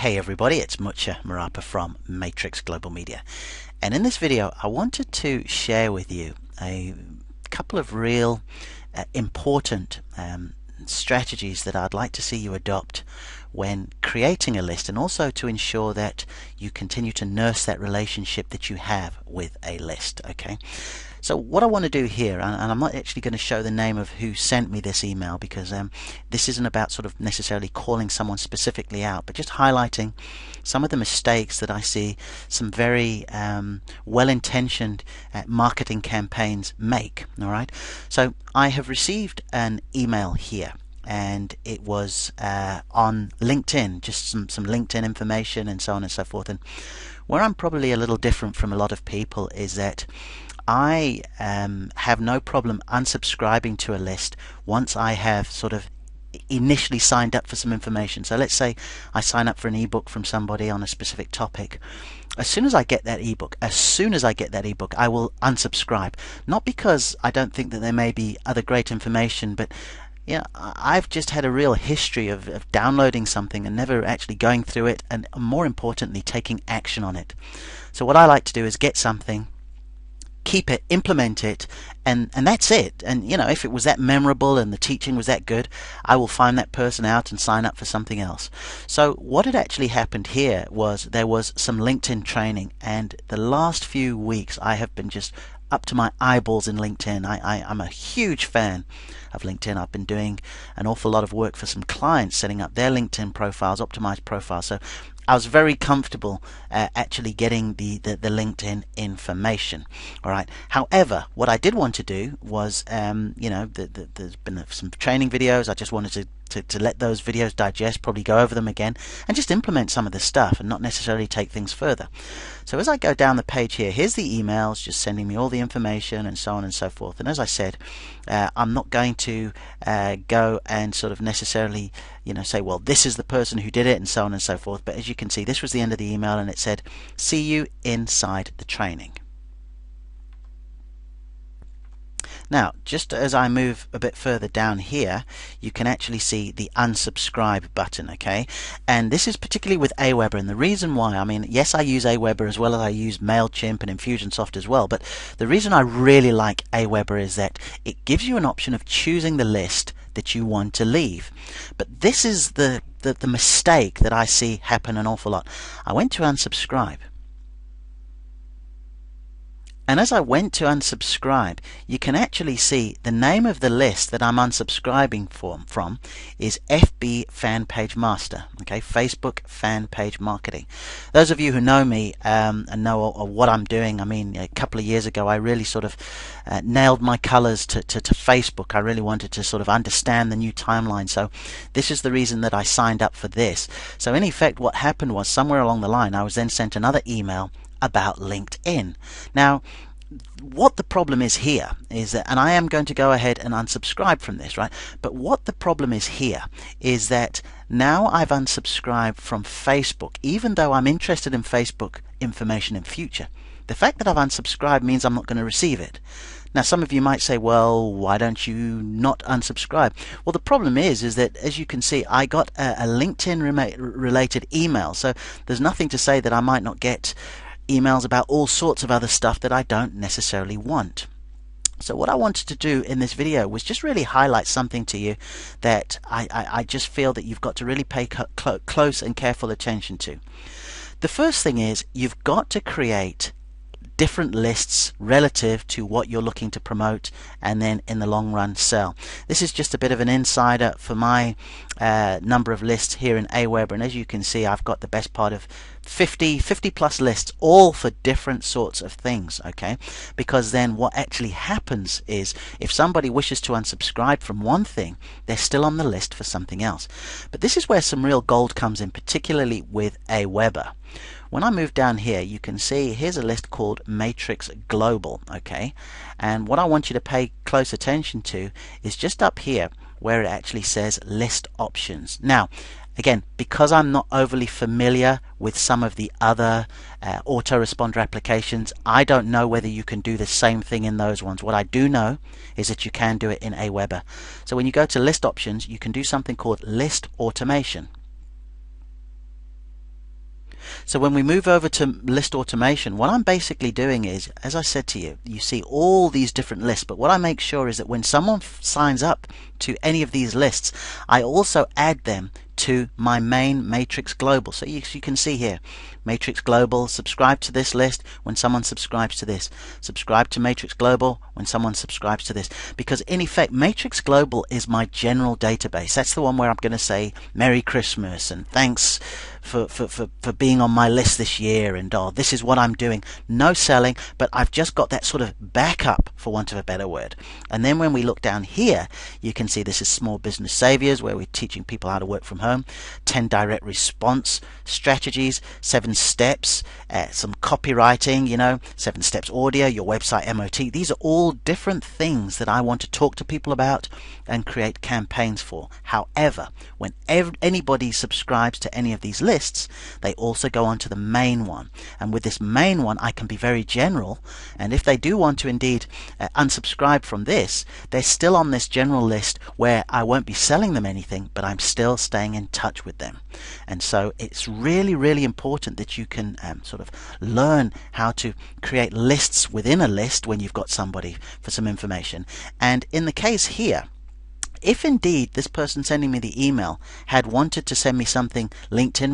Hey everybody, it's Mucha Marapa from Matrix Global Media, and in this video I wanted to share with you a couple of real important strategies that I'd like to see you adopt when creating a list, and also to ensure that you continue to nurse that relationship that you have with a list. Okay, so what I want to do here, and I'm not actually going to show the name of who sent me this email, because this isn't about sort of necessarily calling someone specifically out, but just highlighting some of the mistakes that I see some very well-intentioned marketing campaigns make. All right, so I have received an email here, and it was on LinkedIn, just some LinkedIn information and so on and so forth. And where I'm probably a little different from a lot of people is that I have no problem unsubscribing to a list once I have sort of initially signed up for some information. So let's say I sign up for an ebook from somebody on a specific topic. As soon as I get that ebook, I will unsubscribe. Not because I don't think that there may be other great information, but I've just had a real history of downloading something and never actually going through it, and more importantly, taking action on it. So what I like to do is get something, keep it, implement it, and that's it. And if it was that memorable and the teaching was that good, I will find that person out and sign up for something else. So what had actually happened here was there was some LinkedIn training, and the last few weeks I have been just up to my eyeballs in LinkedIn. I'm a huge fan of LinkedIn. I've been doing an awful lot of work for some clients setting up their LinkedIn profiles, optimized profiles. So I was very comfortable actually getting the LinkedIn information. All right. However, what I did want to do was, there's been some training videos. I just wanted to let those videos digest, probably go over them again, and just implement some of the stuff and not necessarily take things further. So as I go down the page here, here's the emails just sending me all the information and so on and so forth. And as I said, I'm not going to go and sort of necessarily say, well, this is the person who did it and so on and so forth. But as you can see, this was the end of the email, and it said, see you inside the training. Now, just as I move a bit further down here, you can actually see the unsubscribe button, okay? And this is particularly with Aweber, and the reason why, yes, I use Aweber as well as I use MailChimp and Infusionsoft as well, but the reason I really like Aweber is that it gives you an option of choosing the list that you want to leave. But this is the mistake that I see happen an awful lot. I went to unsubscribe. And as I went to unsubscribe, you can actually see the name of the list that I'm unsubscribing from is FB Fan Page Master, okay, Facebook Fan Page Marketing. Those of you who know me and know what I'm doing, a couple of years ago I really sort of nailed my colors to Facebook. I really wanted to sort of understand the new timeline. So this is the reason that I signed up for this. So in effect, what happened was, somewhere along the line, I was then sent another email about LinkedIn. Now, what the problem is here is that, and I am going to go ahead and unsubscribe from this, right? But what the problem is here is that now I've unsubscribed from Facebook, even though I'm interested in Facebook information in future. The fact that I've unsubscribed means I'm not going to receive it. Now, some of you might say, well, why don't you not unsubscribe? Well, the problem is that, as you can see, I got a LinkedIn related email. So there's nothing to say that I might not get emails about all sorts of other stuff that I don't necessarily want. So what I wanted to do in this video was just really highlight something to you that I just feel that you've got to really pay close and careful attention to. The first thing is, you've got to create different lists relative to what you're looking to promote and then in the long run sell. This is just a bit of an insider for my number of lists here in Aweber, and as you can see, I've got the best part of 50 plus lists, all for different sorts of things, okay? Because then what actually happens is, if somebody wishes to unsubscribe from one thing, they're still on the list for something else. But this is where some real gold comes in, particularly with Aweber. When I move down here, you can see here's a list called Matrix Global, okay? And what I want you to pay close attention to is just up here where it actually says list options. Now, again, because I'm not overly familiar with some of the other autoresponder applications, I don't know whether you can do the same thing in those ones. What I do know is that you can do it in Aweber. So when you go to list options, you can do something called list automation. So when we move over to list automation, what I'm basically doing is, as I said to you, you see all these different lists, but what I make sure is that when someone signs up to any of these lists, I also add them to my main Matrix Global. So you can see here, Matrix Global, subscribe to this list when someone subscribes to this. Subscribe to Matrix Global when someone subscribes to this. Because in effect, Matrix Global is my general database. That's the one where I'm going to say Merry Christmas and thanks for being on my list this year, and this is what I'm doing. No selling, but I've just got that sort of backup, for want of a better word. And then when we look down here, you can see this is Small Business Saviors, where we're teaching people how to work from home, 10 direct response strategies, 7 steps, some copywriting, 7 steps audio, your website MOT. These are all different things that I want to talk to people about and create campaigns for. However, when anybody subscribes to any of these lists, they also go on to the main one. And with this main one, I can be very general. And if they do want to indeed unsubscribe from this, they're still on this general list where I won't be selling them anything, but I'm still staying in touch with them. And so it's really, really important that you can sort of learn how to create lists within a list when you've got somebody for some information. And in the case here, if indeed this person sending me the email had wanted to send me something LinkedIn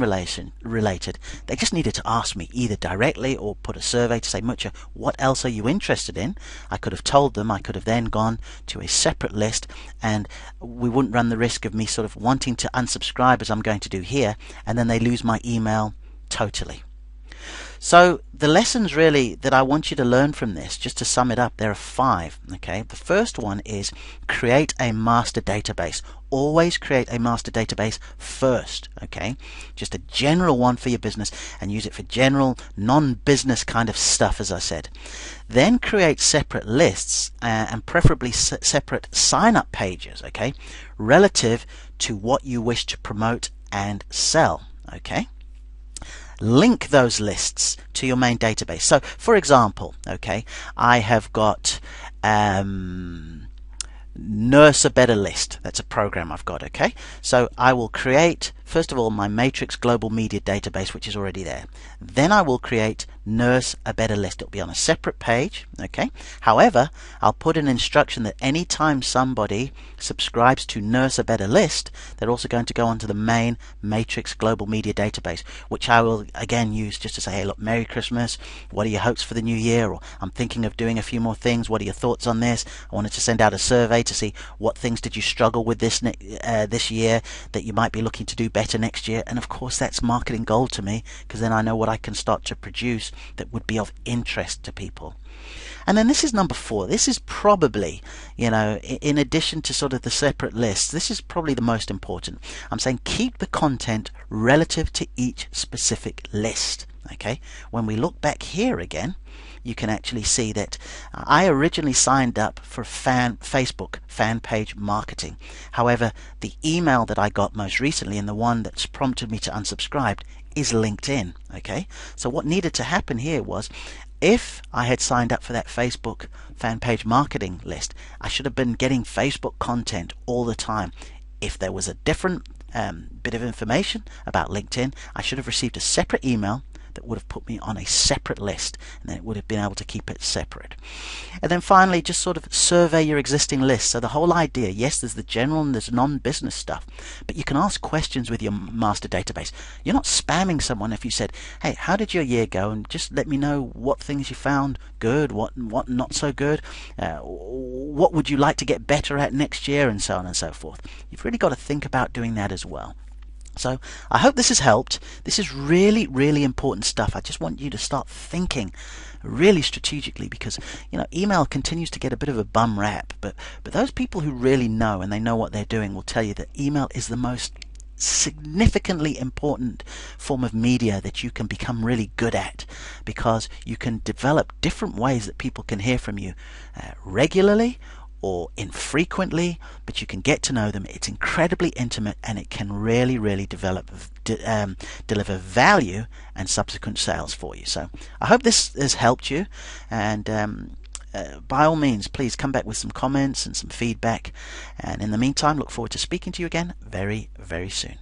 related, they just needed to ask me either directly or put a survey to say, Mucha, what else are you interested in? I could have told them. I could have then gone to a separate list, and we wouldn't run the risk of me sort of wanting to unsubscribe as I'm going to do here, and then they lose my email totally. So the lessons really that I want you to learn from this, just to sum it up, there are 5. Okay, the first one is create a master database. Always create a master database first. Okay, just a general one for your business, and use it for general non-business kind of stuff, as I said. Then create separate lists and preferably separate sign-up pages. Okay, relative to what you wish to promote and sell. Okay. Link those lists to your main database. So, for example, okay, I have got Nurse a Better List. That's a program I've got, okay? So I will create, first of all, my Matrix Global Media database, which is already there. Then I will create Nurse a Better List. It'll be on a separate page, okay? However, I'll put an instruction that anytime somebody subscribes to Nurse a Better List, they're also going to go onto the main Matrix Global Media database, which I will again use just to say, hey, look, Merry Christmas. What are your hopes for the new year? Or I'm thinking of doing a few more things. What are your thoughts on this? I wanted to send out a survey to see what things did you struggle with this year that you might be looking to do better next year. And of course, that's marketing gold to me, because then I know what I can start to produce that would be of interest to people. And then this is number 4. This is probably, in addition to sort of the separate lists, this is probably the most important. I'm saying keep the content relative to each specific list. Okay, when we look back here again, you can actually see that I originally signed up for Facebook fan page marketing. However, the email that I got most recently, and the one that's prompted me to unsubscribe, is LinkedIn. Okay, so what needed to happen here was, if I had signed up for that Facebook fan page marketing list, I should have been getting Facebook content all the time. If there was a different bit of information about LinkedIn, I should have received a separate email that would have put me on a separate list, and then it would have been able to keep it separate. And then finally, just sort of survey your existing list. So the whole idea, yes, there's the general and there's non-business stuff, but you can ask questions with your master database. You're not spamming someone if you said, hey, how did your year go, and just let me know what things you found good, what not so good, what would you like to get better at next year, and so on and so forth. You've really got to think about doing that as well. So I hope this has helped. This is really, really important stuff. I just want you to start thinking really strategically, because email continues to get a bit of a bum rap, but those people who really know, and they know what they're doing, will tell you that email is the most significantly important form of media that you can become really good at, because you can develop different ways that people can hear from you regularly or infrequently, but you can get to know them. It's incredibly intimate, and it can really, really deliver value and subsequent sales for you. So I hope this has helped you, and by all means, please come back with some comments and some feedback, and in the meantime, look forward to speaking to you again very, very soon.